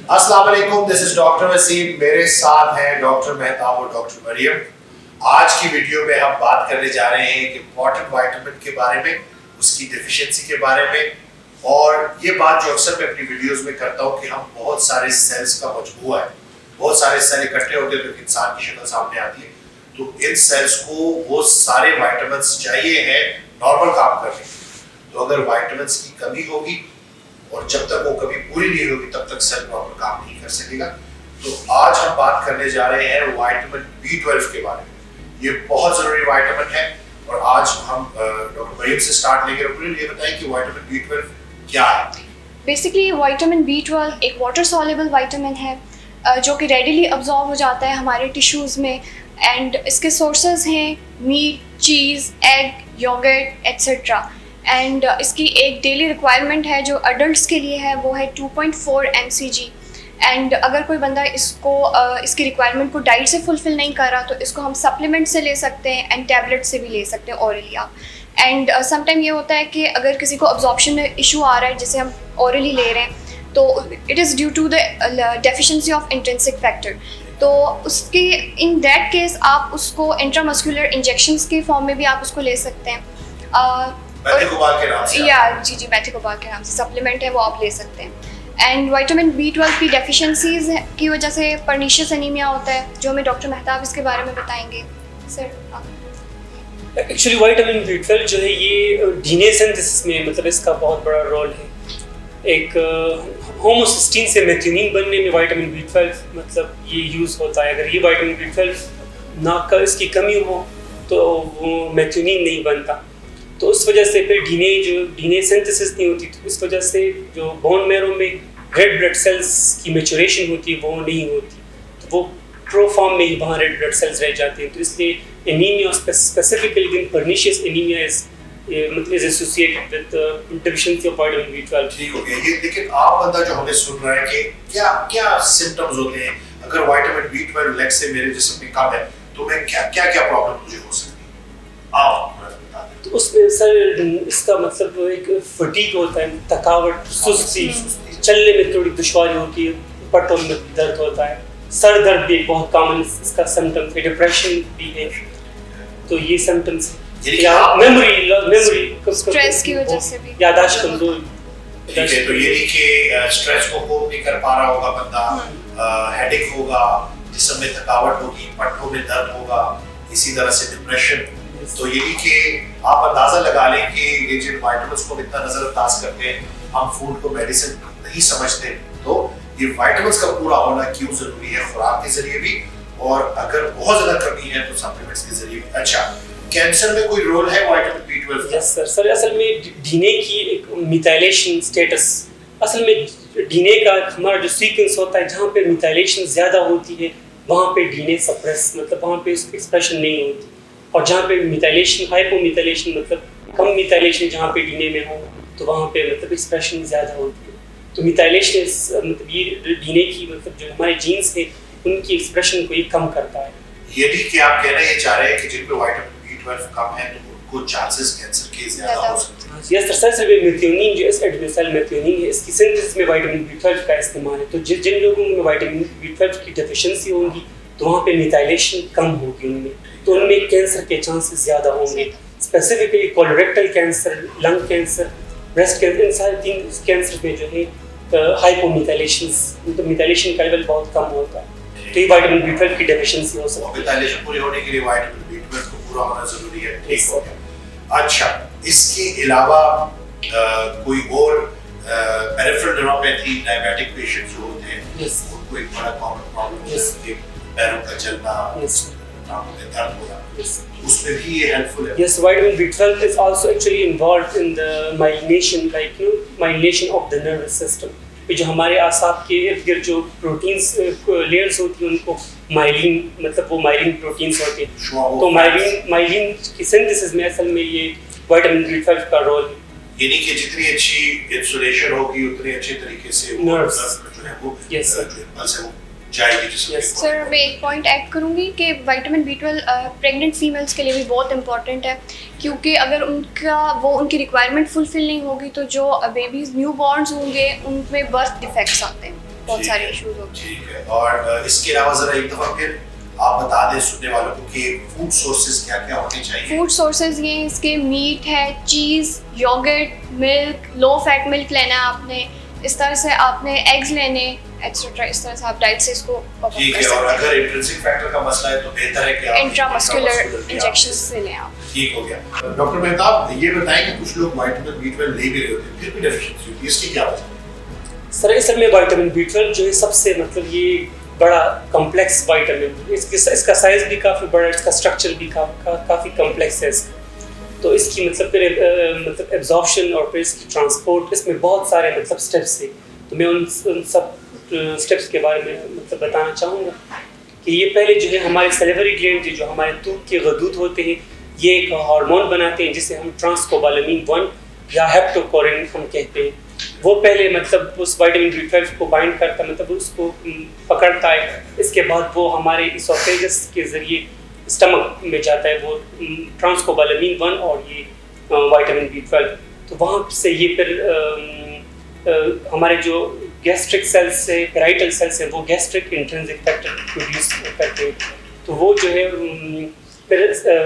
अस्सलाम वालेकुम, this is doctor Wasim. मेरे साथ हैं डॉक्टर मेहताब और डॉक्टर मरियम। आज की वीडियो में हम बात करने जा रहे हैं कि इम्पॉर्टेंट विटामिन के बारे में, उसकी डेफिशिएंसी के बारे में, और ये बात जो अक्सर मैं अपनी वीडियोस में करता हूँ कि हम बहुत सारे सेल्स का मजमूआ है, बहुत सारे सेल इकट्ठे होते हैं तो एक इंसान की शक्ल सामने आती है। तो इन सेल्स को वो सारे विटामिन चाहिए हैं नॉर्मल काम करने। तो अगर विटामिन की कमी होगी और जब तक वो कभी पूरी नहीं होगी तब तक सेल प्रॉपर काम नहीं कर सकेगा। तो आज हम बात करने जा रहे हैं विटामिन B12 के बारे में। ये बहुत जरूरी विटामिन है और आज हम डॉक्टर मरियम से स्टार्ट लेंगे। डॉक्टर ये बताएं कि विटामिन B12 क्या है? बेसिकली विटामिन B12 एक वाटर सॉल्युबल विटामिन है जो कि रेडिली अब्जॉर्ब हो जाता है हमारे टिश्यूज़ में। एंड इसके सोर्सेज हैं meat, cheese, egg, yogurt etcetera. And इसकी एक डेली रिक्वायरमेंट है जो अडल्ट्स के लिए है, वो है 2.4 mcg। एंड अगर कोई बंदा इसकी रिक्वायरमेंट को डाइट से फुलफ़िल नहीं कर रहा तो इसको हम सप्लीमेंट से ले सकते हैं एंड टैबलेट से भी ले सकते हैं ऑरली आप। एंड समटाइम ये होता है कि अगर किसी को अब्जॉर्प्शन में इशू आ रहा है जिसे हम ऑरली ले रहे हैं तो it is due to the deficiency of intrinsic factor. तो उसकी इन दैट केस आप उसको इंट्रामस्कुलर इंजेक्शंस के फॉर्म में भी आप उसको ले सकते हैं। मेथिकोबाल के नाम से जी मेथिकोबाल के नाम से सप्लीमेंट है, वो आप ले सकते हैं। एंड विटामिन B12 की डेफिशिएंसीज की वजह से पर्नीशियस एनीमिया होता है जो हमें डॉक्टर मेहताब इसके बारे में बताएंगे। सर एक्चुअली विटामिन B12 जो है ये डीएनए सिंथेसिस में मतलब इसका बहुत बड़ा रोल है। एक होमोसिस्टीन से मेथियोनिन बनने में विटामिन B12 मतलब ये यूज़ होता है। अगर ये विटामिन B12 ना का इसकी कमी हो तो वो मेथियोनिन नहीं बनता। तो उस वजह से फिर डीएनए सिंथेसिस नहीं होती। तो इस वजह से जो बोन मैरो में रेड ब्लड सेल्स की मैच्योरेशन होती है वो नहीं होती, तो वो प्रोफॉर्म में ही वहाँ रेड ब्लड सेल्स रह जाते हैं। तो इसलिए anaemia specifically pernicious anaemia is associated with deficiency of vitamin B12। ठीक हो गया ये। लेकिन आप बंदा जो हमें सुन रहा है कि क्या क्या सिम्टम्स होते हैं अगर विटामिन B12 लेग से मेरे जिस्म में कम है तो मैं क्या प्रॉब्लम मुझे हो सकती है? आप तो उसमें सर इसका मतलब एक फटीग होता है, थकावट, सुस्ती, चलने में थोड़ी दुश्वारी होती है, पट्टों में दर्द होता है, सर दर्द भी एक बहुत कॉमन इसका सिम्टम्स है, डिप्रेशन भी है। तो ये सिम्टम्स या मेमोरी स्ट्रेस की वजह से भी याददाश्त कमजोर। ठीक है, तो ये कि स्ट्रेस को कोप नहीं कर पा रहा होगा बंदा, हेडेक होगा, जिस्म में थकावट होगी, पट्टों में दर्द होगा, इसी तरह से डिप्रेशन। तो ये भी कि आप अंदाजा लगा लें कि ये जिन विटामिन्स को इतना नजरअंदाज करते हैं, हम फूड को मेडिसिन नहीं समझते, तो ये विटामिन्स का पूरा होना क्यों जरूरी है खुराक के जरिए भी, और अगर बहुत ज्यादा कमी है तो सप्लीमेंट्स के जरिए भी। अच्छा, कैंसर में कोई रोल है विटामिन B12? यस सर असल में डीएनए की एक मिथाइलेशन स्टेटस, असल में डीएनए का हमारा जो सीक्वेंस होता है जहाँ पे मिथाइलेशन ज़्यादा होती है वहाँ पे डीएनए सप्रेस मतलब वहाँ पे एक्सप्रेशन नहीं होती, और जहाँ पे मिथाइलेशन हाइपोमिथाइलेशन मतलब कम मिथाइलेशन जहाँ पे डीएनए में हो तो वहाँ पे मतलब एक्सप्रेशन ज़्यादा होती है। तो मिथाइलेशन मतलब ये डीएनए की मतलब जो हमारे जीन्स हैं उनकी एक्सप्रेशन को ये कम करता है। ये भी कि आप कहना ये चाह रहे हैं कि जिन पे विटामिन B12 कम है तो उनको चांसेस कैंसर के ज्यादा हो सकते हैं। यस सर मेथियोनिन जो इस एडेनोसिल मेथियोनिन है इसकी सिंथेसिस में विटामिन B12 का इस्तेमाल है। तो जिन लोगों में विटामिन B12 की डेफिशिएंसी होगी तो वहाँ पे मिथाइलेशन कम होगी उनमें, तो उनमें कैंसर के चांसेस ज़्यादा होंगे। Specifically colorectal cancer, lung cancer, breast cancer, इन सारे 3 कैंसर में जो है हाइपोमिथाइलेशन मतलब मिथाइलेशन का लेवल बहुत कम होता है। तो ये विटामिन B12 की डेफिशिएंसी हो सकती है। मिथाइलेशन पूरी होने के लिए विटामिन B12 को पूरा होना जरूरी है। ठीक हो गया। अच्छा, इसके अलावा कोई और पेरिफेरल न्यूरोपैथी डायबिटिक पेशेंट जो होते हैं उनको एक बड़ा कॉमन प्रॉब्लम है पैरों का चलना, टांगों में दर्द होना, उसमें भी ये हेल्पफुल है। Yes, vitamin B12 is also actually involved in the myelination, like myelination of the nervous system. जो हमारे आसाब के इर्द गिर्द जो प्रोटीन्स लेयर्स होती हैं उनको माइलिन मतलब वो माइलिन प्रोटीन्स होते हैं। तो माइलिन की सिंथेसिस में असल में ये विटामिन B12 का रोल है। यानी कि जितनी अच्छी इंसुलेशन होगी उतनी अच्छे तरीके से नर्व्स जो है वो यस सर जाएगी जिसमें। सर मैं एक पॉइंट ऐड करूँगी कि विटामिन B12 प्रेग्नेंट फीमेल्स के लिए भी बहुत इंपॉर्टेंट है, क्योंकि अगर उनकी रिक्वायरमेंट फुलफिल नहीं होगी तो जो बेबीज़ न्यू बॉर्न्स होंगे उनमें बर्थ डिफेक्ट्स आते हैं। बहुत ठीक सारे है, इश्यूज होते हैं। ठीक है। और इसके अलावा जरा एक दफा फिर आप बता दें सुनने वालों को कि फूड सोर्सेज क्या क्या होने चाहिए। फूड सोर्सेज ये इसके मीट है, cheese, yoghurt, milk, low fat milk लेना है आपने, इस तरह से आपने एग्स लेने एक्सेट्रा, इस तरह से आप डाइट से इसको ठीक है। और अगर इंट्रिंसिक फैक्टर का मसला है तो बेहतर है कि आप इंट्रामस्कुलर इंजेक्शंस ले लें आप। ठीक हो गया। डॉक्टर मेहताब ये बताएं कि कुछ लोग विटामिन B12 ले भी रहे होते हैं फिर भी डेफिशिएंसी होती है, इसकी क्या वजह है? सर असल में विटामिन B12 जो है सबसे मतलब ये बड़ा कॉम्प्लेक्स विटामिन है। इसका साइज भी काफ़ी बड़ा है, इसका स्ट्रक्चर भी काफ़ी कॉम्प्लेक्स है इसका। तो इसकी मतलब फिर मतलब एब्जॉर्प्शन और फिर इसकी ट्रांसपोर्ट, इसमें बहुत सारे मतलब स्टेप्स हैं। तो मैं उन सब स्टेप्स के बारे में मतलब बताना चाहूँगा कि ये पहले जो है हमारे सैलिवरी ग्लैंड जो हमारे दूध के गदूद होते हैं, ये एक हार्मोन बनाते हैं जिसे हम ट्रांसकोबालामिन 1 या हेप्टोकोरिन हम कहते हैं। वो पहले मतलब उस विटामिन B12 को बाइंड करता है, मतलब उसको पकड़ता है। इसके बाद वो हमारे इसोफेगस के ज़रिए स्टमक में जाता है, वो ट्रांसकोबालामिन 1 और ये विटामिन B12। तो वहाँ से ये फिर हमारे जो गैस्ट्रिक सेल्स है, पैराइटल सेल्स है, वो गैस्ट्रिक इंट्रिंसिक फैक्टर प्रोड्यूस करते हैं। तो वो जो है फिर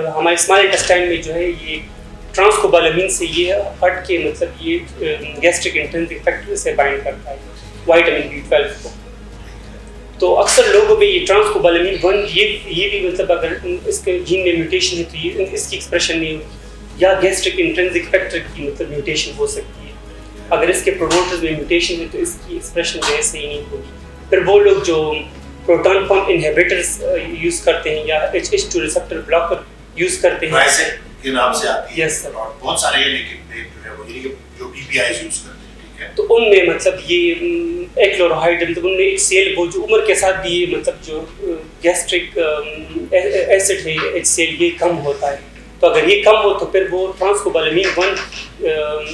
हमारे स्मॉल इंटेस्टाइन में जो है ये ट्रांसकोबालामिन से ये हट के मतलब ये गैस्ट्रिक इंट्रिंसिक फैक्टर से बाइंड करता है विटामिन B12 को। तो अक्सर लोगों में ये ट्रांसकोबालामिन 1 ये भी मतलब अगर इसके जीन में म्यूटेशन है तो ये इसकी एक्सप्रेशन नहीं होगी, या गैस्ट्रिक इंट्रिंसिक फैक्टर की मतलब म्यूटेशन हो सकती है। अगर इसके प्रोमोटर्स में म्यूटेशन है तो इसकी एक्सप्रेशन जो है सही नहीं होगी। फिर वो लोग जो प्रोटॉन पंप इनहिबिटर्स यूज़ करते हैं या H2 रिसेप्टर ब्लॉकर यूज़ करते हैं, के नाम से आती है। Yes, sir. और बहुत सारे हैं लेकिन जो है वो ये जो PPIs यूज करते हैं, ठीक है। तो उनमें मतलब ये एक्लोराहाइड मतलब उनमें HCl वो जो उम्र के साथ भी ये मतलब जो गैस्ट्रिक एसिड है HCl ये कम होता है। तो अगर ये कम हो तो फिर वो ट्रांसकोबालामिन 1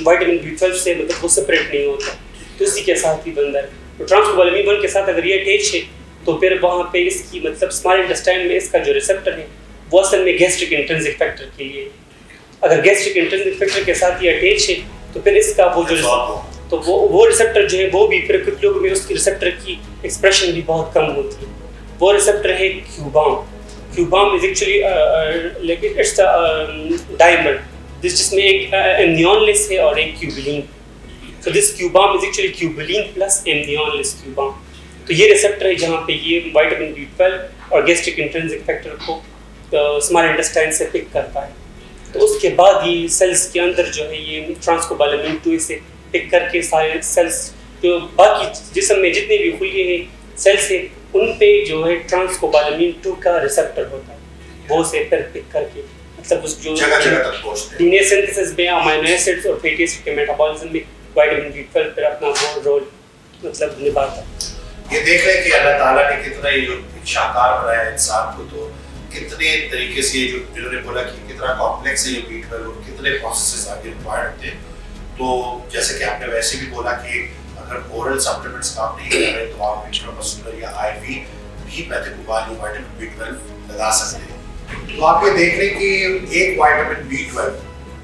विटामिन B12 से मतलब वो सेपरेट नहीं होता, तो इसी के साथ ही बनता है। तो ट्रांसकोबालामिन 1 के साथ अगर ये अटैच है तो फिर वहाँ पे इसकी मतलब स्मॉल इंटेस्टाइन में इसका जो रिसेप्टर है वो असल में गैस्ट्रिक इंट्रिंसिक फैक्टर के लिए। अगर गैस्ट्रिक इंट्रिंसिक फैक्टर के साथ ये अटैच है तो फिर इसका वो जो तो वो रिसेप्टर जो है वो भी फिर कुछ लोगों में उसकी रिसेप्टर की एक्सप्रेशन भी बहुत कम होती है। वो रिसेप्टर है cubam. Cubam is actually like it's a diamond जिसमें एक एम्नियनलेस है और एक cubilin. So this cubam is actually cubilin plus amnionless cubam. तो ये रिसेप्टर है जहाँ पे ये विटामिन B12 और गैस्ट्रिक इंट्रिंसिक फैक्टर को स्मॉल इंटेस्टाइन से पिक करता है। तो उसके बाद ये सेल्स के अंदर जो है ये ट्रांसकोबालामिन 2 से पिक करके सारे सेल्स जो बाकी जिस्म में जितने भी खुले हैं सेल्स हैं उन पे जो है ट्रांसकोबालामिन 2 का रिसेप्टर होता है, वो से फिर पिक करके मतलब उस जो जगह तक पहुंचते हैं। डीएनए सिंथेसिस में अमीनो एसिड्स और फैटी एसिड के मेटाबॉलिज्म में विटामिन B12 फिर अपना वो रोल मतलब निभाता है। ये देख रहे हैं कि अल्लाह ताला ने कितना ये जो शाकार बनाया इंसान को, तो कितने तरीके से ये जो जिन्होंने बोला कि कितना कॉम्प्लेक्स है ये B12 और कितने प्रोसेसेस आगे रिक्वायर्ड होते हैं। तो जैसे कि आपने वैसे भी बोला कि अगर ओरल सप्लीमेंट्स काम नहीं कर रहे तो आप इंट्रामस्कुलर या IV भी मेथोकोबाल या विटामिन B12 लगा सकते हैं। तो आप ये देख रहे हैं कि एक विटामिन B12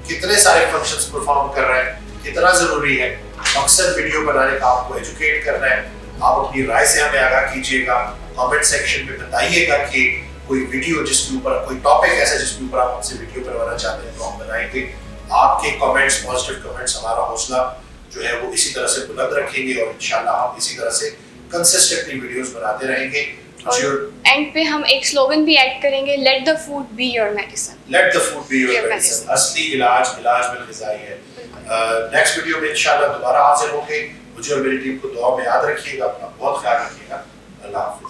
कितने सारे फंक्शंस परफॉर्म कर रहा है, कितना जरूरी है। मकसद वीडियो बनाने का आपको एजुकेट करना है। आप अपनी राय से हमें आगाह कीजिएगा, कमेंट सेक्शन में बताइएगा कि कोई वीडियो जिसके ऊपर कोई टॉपिक ऐसा जिसके ऊपर आप हमसे वीडियो करवाना चाहते हैं तो हम बनाएंगे। आपके कमेंट्स, पॉजिटिव कमेंट्स हमारा हौसला जो है वो इसी तरह से बुलंद रखेंगे और इंशाल्लाह हम इसी तरह से कंसिस्टेंटली वीडियोस बनाते रहेंगे। एंड पे हम एक स्लोगन भी ऐड करेंगे, let the food be your medicine. Let the food be your medicine. असली इलाज बिल-ग़िज़ाई है। नेक्स्ट वीडियो में इंशाल्लाह दोबारा हाजिर होंगे। मुझे और मेरी टीम को दुआ में याद रखिएगा, अपना बहुत ख्याल रखिएगा। अल्लाह हाफ़िज़।